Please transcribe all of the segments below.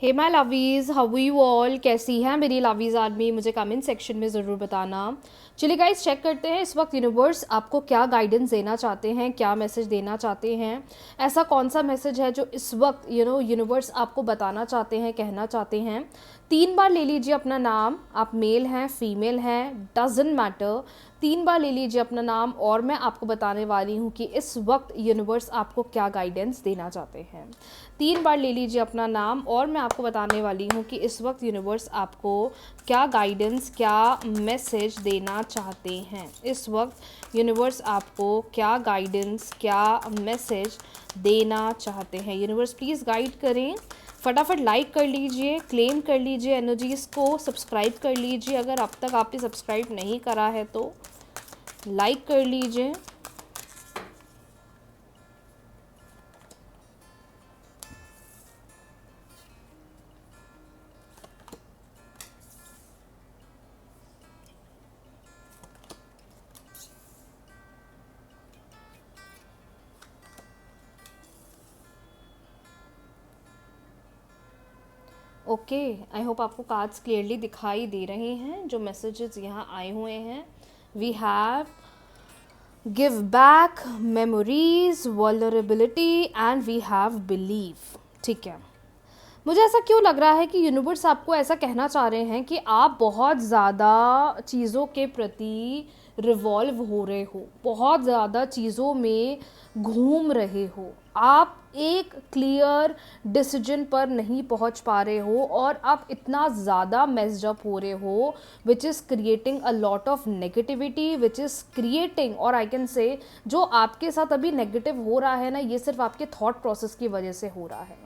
Hey my lovies, how you all, कैसी हैं मेरी लवीज़ आदमी, मुझे कमेंट सेक्शन में ज़रूर बताना। चलिए गाइस, चेक करते हैं इस वक्त यूनिवर्स आपको क्या गाइडेंस देना चाहते हैं, क्या मैसेज देना चाहते हैं। ऐसा कौन सा मैसेज है जो इस वक्त यूनिवर्स आपको बताना चाहते हैं, कहना चाहते हैं। 3 बार ले लीजिए अपना नाम, आप मेल हैं फीमेल हैं डजेंट मैटर। 3 बार ले लीजिए अपना नाम और मैं आपको बताने वाली हूँ कि इस वक्त यूनिवर्स आपको क्या गाइडेंस देना चाहते हैं। 3 बार ले लीजिए अपना नाम और मैं आपको बताने वाली हूँ कि इस वक्त यूनिवर्स आपको क्या गाइडेंस, क्या मैसेज देना चाहते हैं। इस वक्त यूनिवर्स आपको क्या गाइडेंस, क्या मैसेज देना चाहते हैं। यूनिवर्स प्लीज़ गाइड करें। फटाफट लाइक कर लीजिए, क्लेम कर लीजिए एनर्जीज़ को, सब्सक्राइब कर लीजिए अगर अब तक आपने सब्सक्राइब नहीं करा है तो लाइक कर लीजिए। ओके, आई होप आपको कार्ड्स क्लियरली दिखाई दे रहे हैं जो मैसेजेस यहाँ आए हुए हैं। We have give back, memories, vulnerability and we have believe. ठीक है, मुझे ऐसा क्यों लग रहा है कि यूनिवर्स आपको ऐसा कहना चाह रहे हैं कि आप बहुत ज़्यादा चीज़ों के प्रति रिवॉल्व हो रहे हो, बहुत ज़्यादा चीज़ों में घूम रहे हो, आप एक क्लियर डिसीजन पर नहीं पहुंच पा रहे हो और आप इतना ज़्यादा मेस्ड अप हो रहे हो विच is creating a lot of negativity, which is creating, और आई कैन से जो आपके साथ अभी नेगेटिव हो रहा है ना, ये सिर्फ आपके थॉट प्रोसेस की वजह से हो रहा है।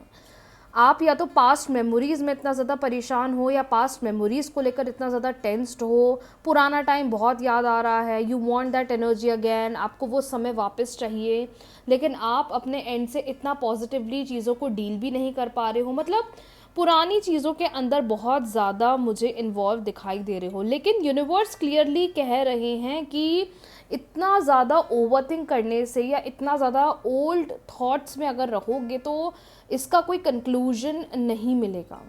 आप या तो पास्ट मेमोरीज़ में इतना ज़्यादा परेशान हो या पास्ट मेमोरीज़ को लेकर इतना ज़्यादा टेंस्ड हो, पुराना टाइम बहुत याद आ रहा है, you want that energy again, आपको वो समय वापस चाहिए, लेकिन आप अपने एंड से इतना पॉजिटिवली चीज़ों को डील भी नहीं कर पा रहे हो। मतलब पुरानी चीज़ों के अंदर बहुत ज़्यादा मुझे इन्वॉल्व दिखाई दे रहे हो, लेकिन यूनिवर्स क्लियरली कह रहे हैं कि इतना ज़्यादा ओवरथिंक करने से या इतना ज़्यादा ओल्ड थॉट्स में अगर रहोगे तो इसका कोई कंक्लूजन नहीं मिलेगा,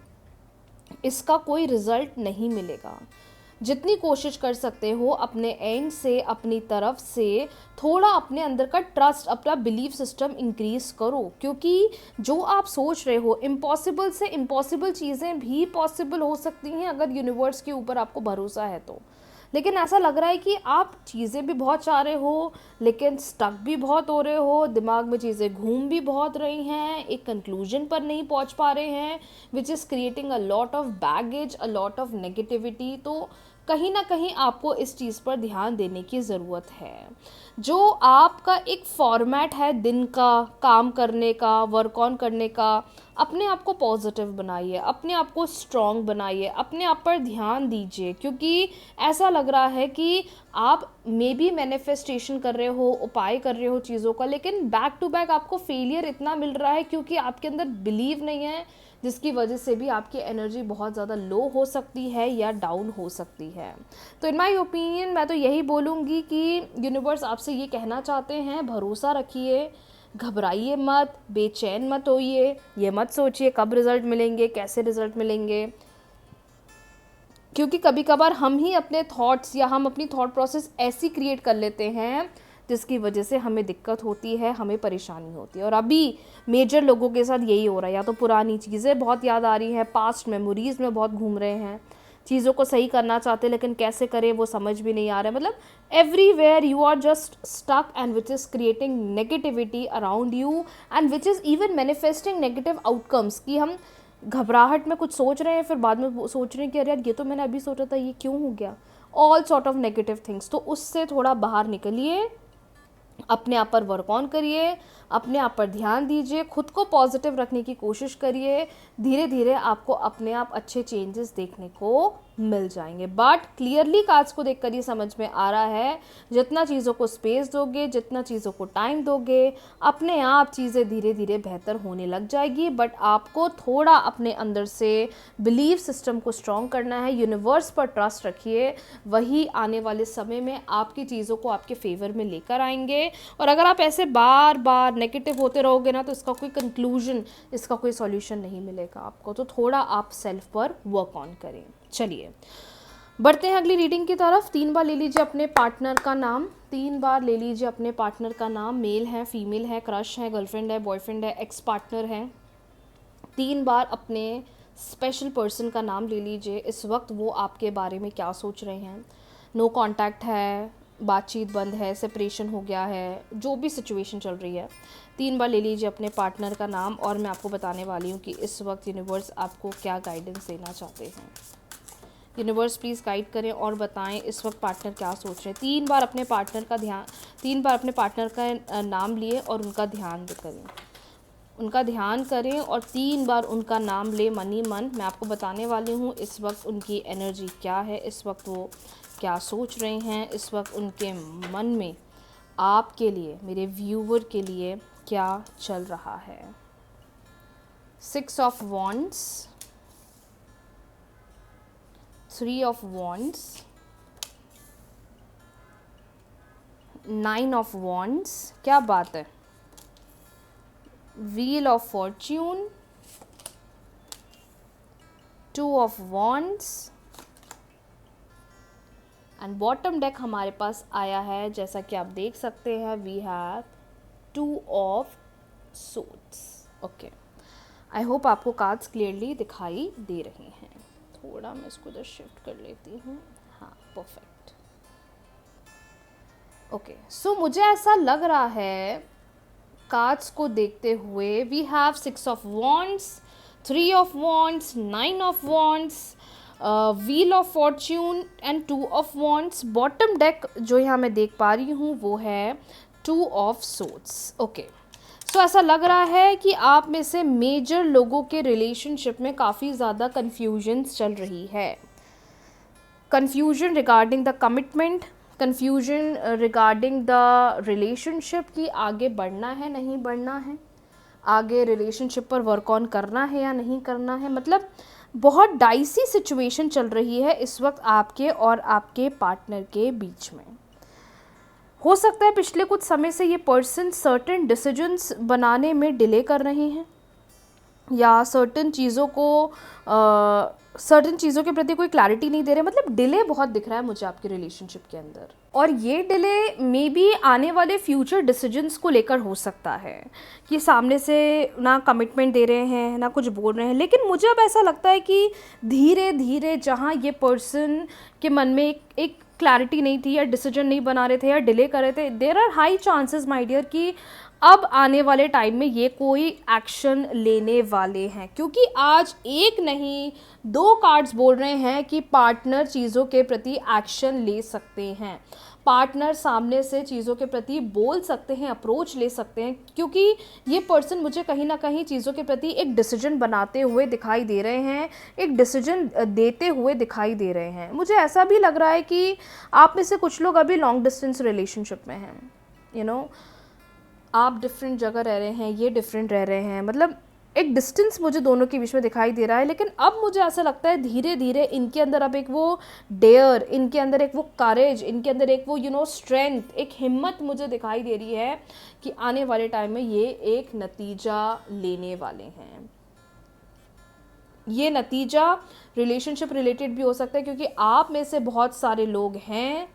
इसका कोई रिज़ल्ट नहीं मिलेगा। जितनी कोशिश कर सकते हो अपने एंड से, अपनी तरफ से थोड़ा अपने अंदर का ट्रस्ट, अपना बिलीफ सिस्टम इंक्रीज करो, क्योंकि जो आप सोच रहे हो इम्पॉसिबल से इम्पॉसिबल चीज़ें भी पॉसिबल हो सकती हैं अगर यूनिवर्स के ऊपर आपको भरोसा है तो। लेकिन ऐसा लग रहा है कि आप चीज़ें भी बहुत चाह रहे हो लेकिन स्टक भी बहुत हो रहे हो, दिमाग में चीज़ें घूम भी बहुत रही हैं, एक कंक्लूजन पर नहीं पहुंच पा रहे हैं, विच is creating a lot of baggage, a lot of negativity. तो कहीं ना कहीं आपको इस चीज़ पर ध्यान देने की ज़रूरत है। जो आपका एक फॉर्मेट है दिन का, काम करने का, वर्क ऑन करने का, अपने आप को पॉजिटिव बनाइए, अपने आप को स्ट्रॉन्ग बनाइए, अपने आप पर ध्यान दीजिए, क्योंकि ऐसा लग रहा है कि आप मे बी मैनिफेस्टेशन कर रहे हो, उपाय कर रहे हो चीज़ों का, लेकिन बैक टू बैक आपको फेलियर इतना मिल रहा है क्योंकि आपके अंदर बिलीव नहीं है, जिसकी वजह से भी आपकी एनर्जी बहुत ज़्यादा लो हो सकती है या डाउन हो सकती है। तो इन माय ओपिनियन मैं तो यही बोलूँगी कि यूनिवर्स आपसे ये कहना चाहते हैं, भरोसा रखिए, घबराइए मत, बेचैन मत होइए, ये मत सोचिए कब रिज़ल्ट मिलेंगे, कैसे रिज़ल्ट मिलेंगे, क्योंकि कभी कभार हम ही अपने थॉट्स या हम अपनी थॉट प्रोसेस ऐसी क्रिएट कर लेते हैं जिसकी वजह से हमें दिक्कत होती है, हमें परेशानी होती है। और अभी मेजर लोगों के साथ यही हो रहा है, या तो पुरानी चीज़ें बहुत याद आ रही हैं, पास्ट मेमोरीज़ में बहुत घूम रहे हैं, चीज़ों को सही करना चाहते हैं लेकिन कैसे करें वो समझ भी नहीं आ रहा है। मतलब everywhere you are just stuck and which is creating negativity around you and which is even manifesting negative outcomes, कि हम घबराहट में कुछ सोच रहे हैं फिर बाद में सोच रहे हैं कि अरे यार ये तो मैंने अभी सोचा था, ये क्यों हो गया, all sort of negative things. तो उससे थोड़ा बाहर निकलिए, अपने आप पर वर्क ऑन करिए, अपने आप पर ध्यान दीजिए, खुद को पॉजिटिव रखने की कोशिश करिए, धीरे धीरे आपको अपने आप अच्छे चेंजेस देखने को मिल जाएंगे। बट क्लियरली कार्ड्स को देखकर ये समझ में आ रहा है, जितना चीज़ों को स्पेस दोगे, जितना चीज़ों को टाइम दोगे, अपने आप चीज़ें धीरे धीरे बेहतर होने लग जाएगी। बट आपको थोड़ा अपने अंदर से बिलीफ सिस्टम को स्ट्रॉन्ग करना है, यूनिवर्स पर ट्रस्ट रखिए, वही आने वाले समय में आपकी चीज़ों को आपके फेवर में लेकर आएंगे। और अगर आप ऐसे बार बार नेगेटिव होते रहोगे ना, तो इसका कोई कंक्लूजन, इसका कोई सॉल्यूशन नहीं मिलेगा आपको। तो थोड़ा आप सेल्फ पर वर्क ऑन करें। चलिए बढ़ते हैं अगली रीडिंग की तरफ। 3 बार ले लीजिए अपने पार्टनर का नाम, 3 बार ले लीजिए अपने पार्टनर का नाम। मेल है, फीमेल है, क्रश है, गर्लफ्रेंड है, बॉयफ्रेंड है, एक्स पार्टनर है। 3 बार अपने स्पेशल पर्सन का नाम ले लीजिए। इस वक्त वो आपके बारे में क्या सोच रहे हैं। नो कांटेक्ट है, बातचीत बंद है, सेपरेशन हो गया है, जो भी सिचुएशन चल रही है, 3 बार ले लीजिए अपने पार्टनर का नाम। और मैं आपको बताने वाली हूँ कि इस वक्त यूनिवर्स आपको क्या गाइडेंस देना चाहते हैं। यूनिवर्स प्लीज़ गाइड करें और बताएं इस वक्त पार्टनर क्या सोच रहे हैं। 3 बार अपने पार्टनर का ध्यान, 3 बार अपने पार्टनर का नाम लिए और उनका ध्यान करें, उनका ध्यान करें और 3 बार उनका नाम ले मन ही मन। मैं आपको बताने वाली हूँ इस वक्त उनकी एनर्जी क्या है, इस वक्त वो क्या सोच रहे हैं, इस वक्त उनके मन में आपके लिए, मेरे व्यूवर के लिए क्या चल रहा है। 6 of wands, 3 of wands, 9 of wands, क्या बात है, wheel of Fortune, 2 of wands and bottom deck हमारे पास आया है, जैसा कि आप देख सकते हैं, we have 2 of swords. Okay, I hope आपको कार्ड्स क्लियरली दिखाई दे रहे हैं। थोड़ा मैं इसको इधर शिफ्ट कर लेती हूँ। हाँ, परफेक्ट। ओके, सो मुझे ऐसा लग रहा है कार्ड्स को देखते हुए, we have 6 of wands, 3 of wands, 9 of wands, wheel of fortune and 2 of wands. Bottom deck जो यहाँ मैं देख पा रही हूँ वो है 2 ऑफ सोर्ड्स। ओके, सो ऐसा लग रहा है कि आप में से मेजर लोगों के रिलेशनशिप में काफ़ी ज़्यादा कन्फ्यूजन्स चल रही है। Confusion regarding the commitment, confusion regarding the relationship की आगे बढ़ना है नहीं बढ़ना है, आगे रिलेशनशिप पर वर्क ऑन करना है या नहीं करना है। मतलब बहुत डाइसी सिचुएशन चल रही है इस वक्त आपके और आपके पार्टनर के बीच में। हो सकता है पिछले कुछ समय से ये पर्सन सर्टेन डिसीजंस बनाने में डिले कर रहे हैं या सर्टेन चीज़ों के प्रति कोई क्लैरिटी नहीं दे रहे। मतलब डिले बहुत दिख रहा है मुझे आपके रिलेशनशिप के अंदर, और ये डिले मे बी आने वाले फ्यूचर डिसीजंस को लेकर हो सकता है कि सामने से ना कमिटमेंट दे रहे हैं ना कुछ बोल रहे हैं। लेकिन मुझे अब ऐसा लगता है कि धीरे धीरे जहाँ ये पर्सन के मन में एक क्लैरिटी नहीं थी या डिसीजन नहीं बना रहे थे या डिले कर रहे थे, there are high chances my dear कि अब आने वाले टाइम में ये कोई एक्शन लेने वाले हैं। क्योंकि आज एक नहीं 2 कार्ड्स बोल रहे हैं कि पार्टनर चीज़ों के प्रति एक्शन ले सकते हैं, पार्टनर सामने से चीज़ों के प्रति बोल सकते हैं, अप्रोच ले सकते हैं। क्योंकि ये पर्सन मुझे कहीं ना कहीं चीज़ों के प्रति एक डिसीजन बनाते हुए दिखाई दे रहे हैं, एक डिसीजन देते हुए दिखाई दे रहे हैं। मुझे ऐसा भी लग रहा है कि आप में से कुछ लोग अभी लॉन्ग डिस्टेंस रिलेशनशिप में हैं। यू नो, आप डिफरेंट जगह रह रहे हैं, ये डिफरेंट रह रहे हैं, मतलब एक डिस्टेंस मुझे दोनों के बीच में दिखाई दे रहा है। लेकिन अब मुझे ऐसा लगता है धीरे धीरे इनके अंदर अब एक वो डेयर, इनके अंदर एक वो करेज, इनके अंदर एक वो स्ट्रेंथ, एक हिम्मत मुझे दिखाई दे रही है कि आने वाले टाइम में ये एक नतीजा लेने वाले हैं। ये नतीजा रिलेशनशिप रिलेटेड भी हो सकता है, क्योंकि आप में से बहुत सारे लोग हैं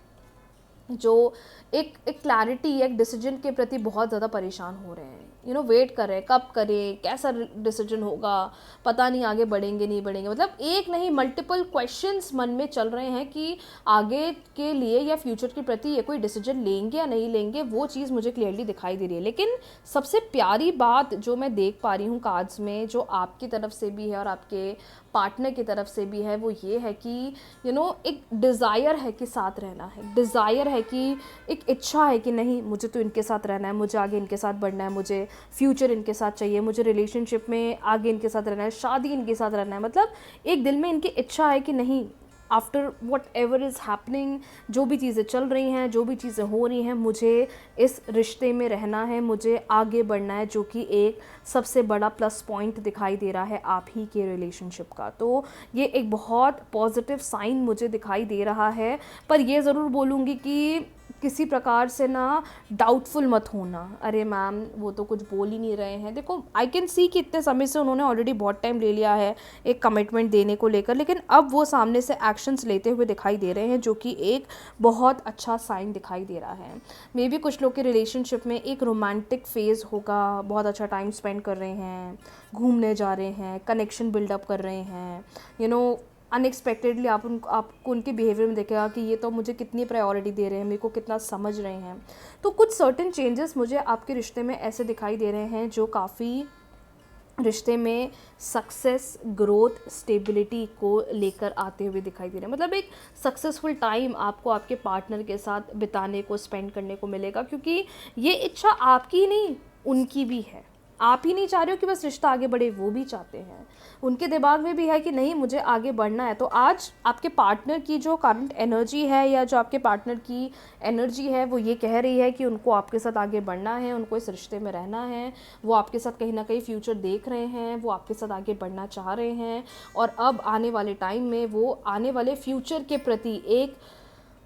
जो एक क्लैरिटी, एक डिसीजन के प्रति बहुत ज़्यादा परेशान हो रहे हैं। वेट कर रहे हैं, कब करें, कैसा डिसीजन होगा, पता नहीं आगे बढ़ेंगे नहीं बढ़ेंगे। मतलब एक नहीं मल्टीपल क्वेश्चंस मन में चल रहे हैं कि आगे के लिए या फ्यूचर के प्रति ये कोई डिसीजन लेंगे या नहीं लेंगे, वो चीज़ मुझे क्लियरली दिखाई दे रही है। लेकिन सबसे प्यारी बात जो मैं देख पा रही हूँ कार्ड्स में, जो आपकी तरफ से भी है और आपके पार्टनर की तरफ से भी है, वो ये है कि एक डिज़ायर है कि साथ रहना है, डिज़ायर है कि एक इच्छा है कि नहीं मुझे तो इनके साथ रहना है, मुझे आगे इनके साथ बढ़ना है, मुझे फ्यूचर इनके साथ चाहिए, मुझे रिलेशनशिप में आगे इनके साथ रहना है, शादी इनके साथ रहना है। मतलब एक दिल में इनकी इच्छा है कि नहीं after what ever is happening, जो भी चीज़ें चल रही हैं, जो भी चीज़ें हो रही हैं, मुझे इस रिश्ते में रहना है, मुझे आगे बढ़ना है, जो कि एक सबसे बड़ा प्लस पॉइंट दिखाई दे रहा है आप ही के रिलेशनशिप का। तो ये एक बहुत पॉजिटिव साइन मुझे दिखाई दे रहा है। पर ये ज़रूर बोलूँगी कि किसी प्रकार से ना डाउटफुल मत होना, अरे मैम वो तो कुछ बोल ही नहीं रहे हैं। देखो, आई कैन सी कि इतने समय से उन्होंने ऑलरेडी बहुत टाइम ले लिया है एक कमिटमेंट देने को लेकर, लेकिन अब वो सामने से एक्शंस लेते हुए दिखाई दे रहे हैं, जो कि एक बहुत अच्छा साइन दिखाई दे रहा है। मे बी कुछ लोग के रिलेशनशिप में एक रोमांटिक फेज़ होगा, बहुत अच्छा टाइम स्पेंड कर रहे हैं, घूमने जा रहे हैं, कनेक्शन बिल्डअप कर रहे हैं, यू नो अनएक्सपेक्टेडली आपको उनके बिहेवियर में देखेगा कि ये तो मुझे कितनी प्रायोरिटी दे रहे हैं, मेरे को कितना समझ रहे हैं। तो कुछ सर्टेन चेंजेस मुझे आपके रिश्ते में ऐसे दिखाई दे रहे हैं जो काफ़ी रिश्ते में सक्सेस, ग्रोथ, स्टेबिलिटी को लेकर आते हुए दिखाई दे रहे हैं। मतलब एक सक्सेसफुल टाइम आपको आपके पार्टनर के साथ बिताने को, स्पेंड करने को मिलेगा, क्योंकि ये इच्छा आपकी नहीं उनकी भी है। आप ही नहीं चाह रहे हो कि बस रिश्ता आगे बढ़े, वो भी चाहते हैं, उनके दिमाग में भी है कि नहीं मुझे आगे बढ़ना है। तो आज आपके पार्टनर की जो करंट एनर्जी है, या जो आपके पार्टनर की एनर्जी है, वो ये कह रही है कि उनको आपके साथ आगे बढ़ना है, उनको इस रिश्ते में रहना है, वो आपके साथ कहीं ना कहीं फ्यूचर देख रहे हैं, वो आपके साथ आगे बढ़ना चाह रहे हैं। और अब आने वाले टाइम में वो आने वाले फ्यूचर के प्रति एक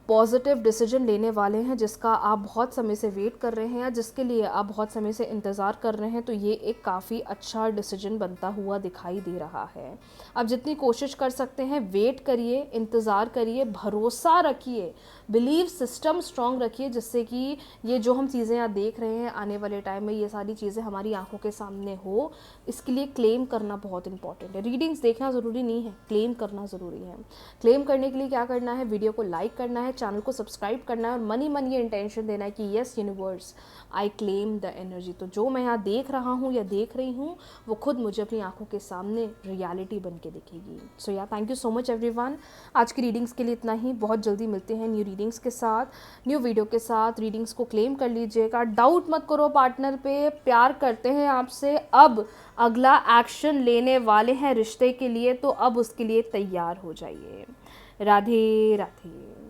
पॉजिटिव डिसीजन लेने वाले हैं, जिसका आप बहुत समय से वेट कर रहे हैं, या जिसके लिए आप बहुत समय से इंतज़ार कर रहे हैं। तो ये एक काफ़ी अच्छा डिसीजन बनता हुआ दिखाई दे रहा है। अब जितनी कोशिश कर सकते हैं वेट करिए, इंतज़ार करिए, भरोसा रखिए, बिलीव सिस्टम स्ट्रॉन्ग रखिए, जिससे कि ये जो हम चीज़ें यहाँ देख रहे हैं आने वाले टाइम में, ये सारी चीज़ें हमारी आंखों के सामने हो। इसके लिए क्लेम करना बहुत इंपॉर्टेंट है। रीडिंग्स देखना ज़रूरी नहीं है, क्लेम करना ज़रूरी है। क्लेम करने के लिए क्या करना है, वीडियो को लाइक करना है, चैनल को सब्सक्राइब करना है, और मन ही मन ये इंटेंशन देना है कि yes universe, I claim the energy. तो जो मैं यहाँ देख रहा हूँ या देख रही हूँ, वो खुद मुझे अपनी आंखों के सामने रियलिटी बन के दिखेगी। सो या thank you so much everyone. आज की रीडिंग्स के लिए इतना ही। बहुत जल्दी मिलते हैं न्यू रीडिंग्स के साथ, न्यू वीडियो के साथ। रीडिंग्स को क्लेम कर लीजिएगा, डाउट मत करो पार्टनर पे, प्यार करते हैं आपसे, अब अगला एक्शन लेने वाले हैं रिश्ते के लिए, तो अब उसके लिए तैयार हो जाइए। राधे राधे।